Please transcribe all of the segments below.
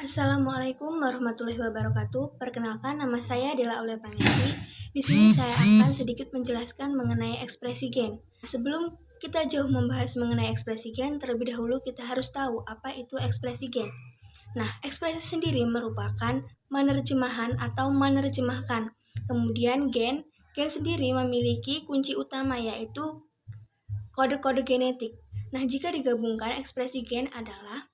Assalamualaikum warahmatullahi wabarakatuh. Perkenalkan, nama saya adalah Aulia Pangestu. Di sini saya akan sedikit menjelaskan mengenai ekspresi gen. Sebelum kita jauh membahas mengenai ekspresi gen, terlebih dahulu kita harus tahu apa itu ekspresi gen. Nah, ekspresi sendiri merupakan menerjemahan atau menerjemahkan. Kemudian gen sendiri memiliki kunci utama yaitu kode-kode genetik. Nah, jika digabungkan, ekspresi gen adalah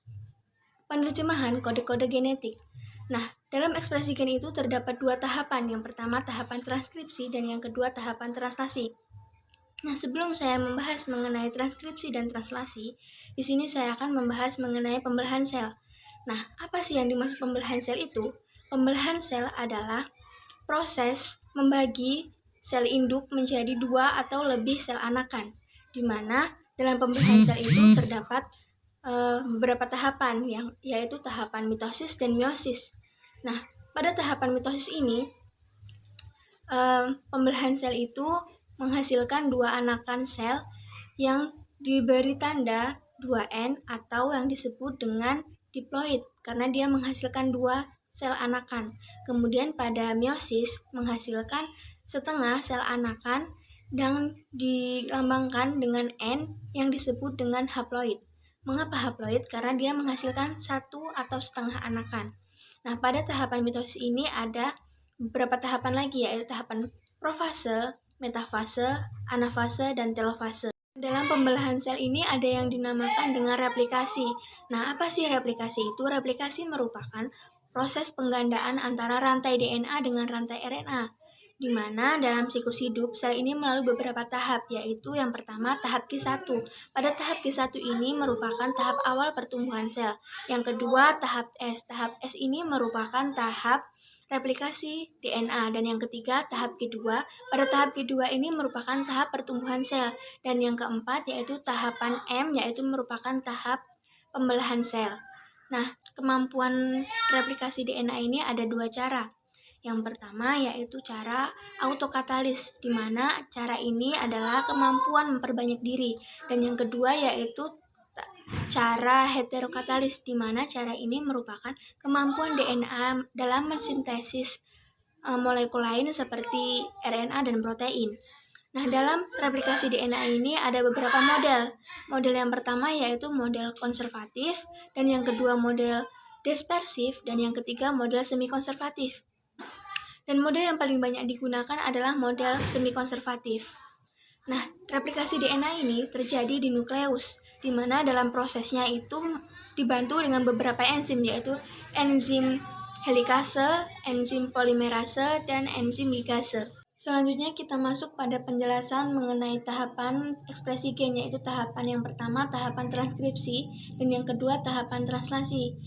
penerjemahan kode-kode genetik. Nah, dalam ekspresi gen itu terdapat dua tahapan. Yang pertama tahapan transkripsi dan yang kedua tahapan translasi. Nah, sebelum saya membahas mengenai transkripsi dan translasi, di sini saya akan membahas mengenai pembelahan sel. Nah, apa sih yang dimaksud pembelahan sel itu? Pembelahan sel adalah proses membagi sel induk menjadi dua atau lebih sel anakan, di mana dalam pembelahan sel itu terdapat beberapa tahapan, yaitu tahapan mitosis dan meiosis. Nah, pada tahapan mitosis ini, pembelahan sel itu menghasilkan dua anakan sel yang diberi tanda 2N atau yang disebut dengan diploid karena dia menghasilkan dua sel anakan. Kemudian pada meiosis menghasilkan setengah sel anakan dan dilambangkan dengan N yang disebut dengan haploid. Mengapa haploid? Karena dia menghasilkan satu atau setengah anakan. Nah, pada tahapan mitosis ini ada beberapa tahapan lagi, yaitu tahapan profase, metafase, anafase, dan telofase. Dalam pembelahan sel ini ada yang dinamakan dengan replikasi. Nah, apa sih replikasi itu? Replikasi merupakan proses penggandaan antara rantai DNA dengan rantai RNA, di mana dalam siklus hidup sel ini melalui beberapa tahap, yaitu yang pertama tahap Q1. Pada tahap Q1 ini merupakan tahap awal pertumbuhan sel. Yang kedua tahap S. Tahap S ini merupakan tahap replikasi DNA, dan yang ketiga tahap kedua. Pada tahap kedua ini merupakan tahap pertumbuhan sel, dan yang keempat yaitu tahapan M, yaitu merupakan tahap pembelahan sel. Nah, kemampuan replikasi DNA ini ada dua cara. Yang pertama yaitu cara autokatalis, di mana cara ini adalah kemampuan memperbanyak diri, dan yang kedua yaitu cara heterokatalis, di mana cara ini merupakan kemampuan DNA dalam mensintesis molekul lain seperti RNA dan protein. Nah, dalam replikasi DNA ini ada beberapa model. Model yang pertama yaitu model konservatif, dan yang kedua model dispersif, dan yang ketiga model semi-konservatif. Dan model yang paling banyak digunakan adalah model semi-konservatif. Nah, replikasi DNA ini terjadi di nukleus, di mana dalam prosesnya itu dibantu dengan beberapa enzim, yaitu enzim helikase, enzim polimerase, dan enzim ligase. Selanjutnya kita masuk pada penjelasan mengenai tahapan ekspresi gen, yaitu tahapan yang pertama tahapan transkripsi dan yang kedua tahapan translasi.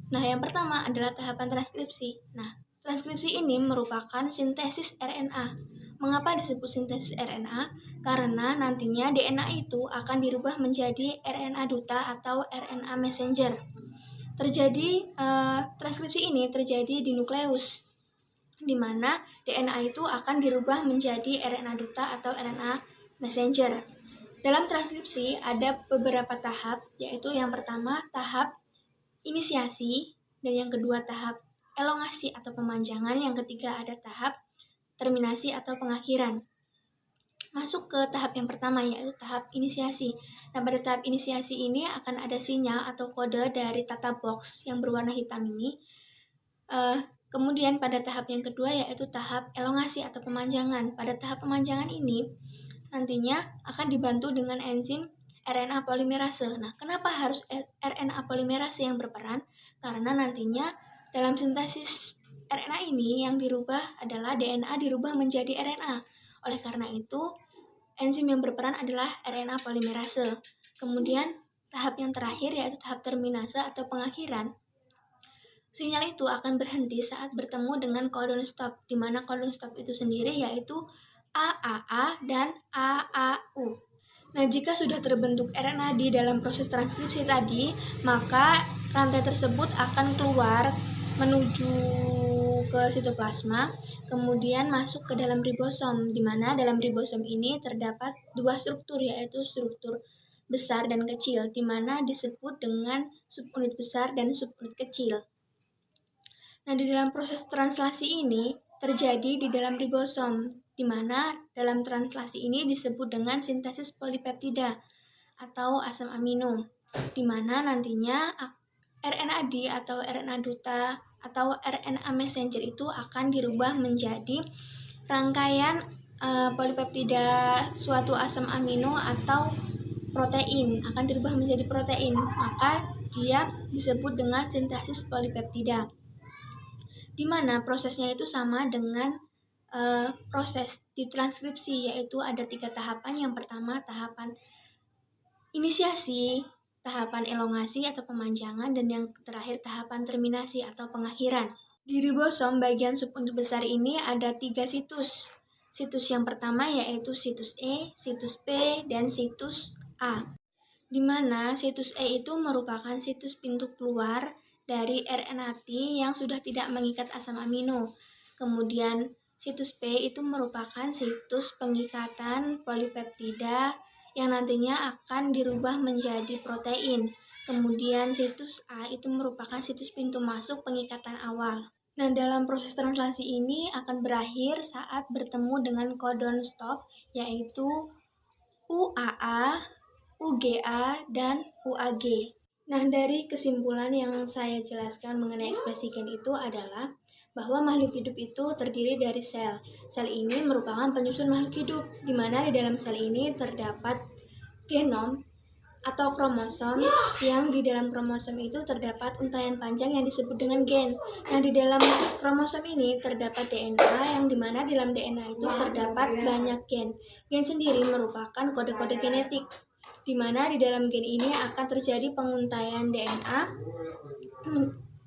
Nah, yang pertama adalah tahapan transkripsi. Nah, transkripsi ini merupakan sintesis RNA. Mengapa disebut sintesis RNA? Karena nantinya DNA itu akan dirubah menjadi RNA duta atau RNA messenger. Transkripsi ini terjadi di nukleus, di mana DNA itu akan dirubah menjadi RNA duta atau RNA messenger. Dalam transkripsi ada beberapa tahap, yaitu yang pertama tahap inisiasi, dan yang kedua tahap elongasi atau pemanjangan, yang ketiga ada tahap terminasi atau pengakhiran. Masuk ke tahap yang pertama yaitu tahap inisiasi. Nah, pada tahap inisiasi ini akan ada sinyal atau kode dari tata box yang berwarna hitam ini. Kemudian pada tahap yang kedua yaitu tahap elongasi atau pemanjangan. Pada tahap pemanjangan ini nantinya akan dibantu dengan enzim RNA polimerase. Nah, kenapa harus RNA polimerase yang berperan? Karena nantinya dalam sintesis RNA ini yang dirubah adalah DNA dirubah menjadi RNA. Oleh karena itu, enzim yang berperan adalah RNA polimerase. Kemudian tahap yang terakhir yaitu tahap terminase atau pengakhiran. Sinyal itu akan berhenti saat bertemu dengan codon stop, di mana codon stop itu sendiri yaitu AAA dan AAU. Nah, jika sudah terbentuk RNA di dalam proses transkripsi tadi, maka rantai tersebut akan keluar menuju ke sitoplasma, kemudian masuk ke dalam ribosom, di mana dalam ribosom ini terdapat dua struktur, yaitu struktur besar dan kecil, di mana disebut dengan subunit besar dan subunit kecil. Nah, di dalam proses translasi ini terjadi di dalam ribosom, di mana dalam translasi ini disebut dengan sintesis polipeptida atau asam amino, di mana nantinya RNA-D atau RNA duta atau RNA messenger itu akan dirubah menjadi rangkaian polipeptida suatu asam amino atau protein, akan dirubah menjadi protein, maka dia disebut dengan sintesis polipeptida, di mana prosesnya itu sama dengan proses ditranskripsi, yaitu ada 3 tahapan. Yang pertama tahapan inisiasi, tahapan elongasi atau pemanjangan, dan yang terakhir tahapan terminasi atau pengakhiran. Di ribosom bagian subunit besar ini ada 3 situs. Situs yang pertama yaitu situs E, situs P, dan situs A. Di mana situs E itu merupakan situs pintu keluar dari RNA-T yang sudah tidak mengikat asam amino. Kemudian situs P itu merupakan situs pengikatan polipeptida yang nantinya akan dirubah menjadi protein. Kemudian situs A itu merupakan situs pintu masuk pengikatan awal. Nah, dalam proses translasi ini akan berakhir saat bertemu dengan codon stop, yaitu UAA, UGA, dan UAG. Nah, dari kesimpulan yang saya jelaskan mengenai ekspresi gen itu adalah bahwa makhluk hidup itu terdiri dari sel. Sel ini merupakan penyusun makhluk hidup, di mana di dalam sel ini terdapat genom atau kromosom, yang di dalam kromosom itu terdapat untaian panjang yang disebut dengan gen. Nah, di dalam kromosom ini terdapat DNA, yang dimana di dalam DNA itu terdapat banyak gen. Gen sendiri merupakan kode-kode genetik, di mana di dalam gen ini akan terjadi penguntaian DNA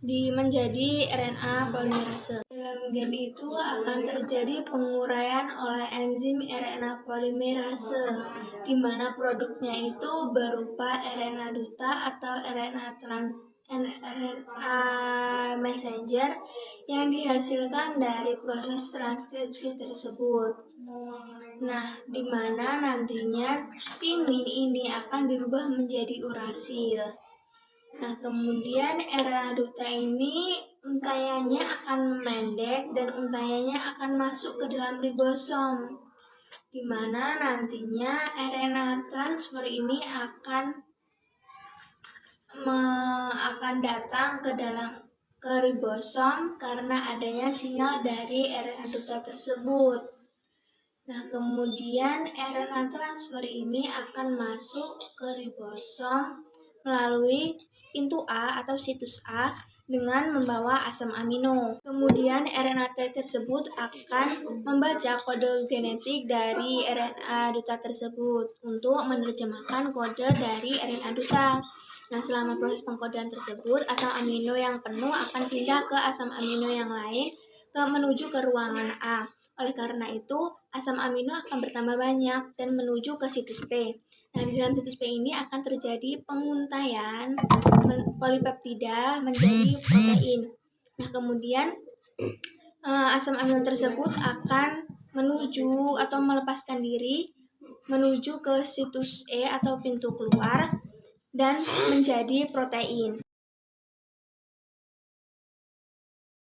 menjadi RNA polimerase. Dalam gen itu akan terjadi penguraian oleh enzim RNA polimerase, di mana produknya itu berupa RNA duta atau RNA messenger yang dihasilkan dari proses transkripsi tersebut. Nah, di mana nantinya timin ini akan dirubah menjadi urasil. Nah, kemudian RNA duta ini untaiannya akan memendek dan untaiannya akan masuk ke dalam ribosom, di mana nantinya RNA transfer ini akan datang ke ribosom karena adanya sinyal dari RNA duta tersebut. Nah, kemudian RNA transfer ini akan masuk ke ribosom melalui pintu A atau situs A dengan membawa asam amino. Kemudian RNA tersebut akan membaca kode genetik dari RNA duta tersebut untuk menerjemahkan kode dari RNA duta. Nah, selama proses pengkodean tersebut, asam amino yang penuh akan pindah ke asam amino yang lain menuju ke ruangan A. Oleh karena itu, asam amino akan bertambah banyak dan menuju ke situs P. Nah, di dalam situs P ini akan terjadi penguntaian polipeptida menjadi protein. Nah, kemudian asam amino tersebut akan menuju atau melepaskan diri menuju ke situs E atau pintu keluar dan menjadi protein.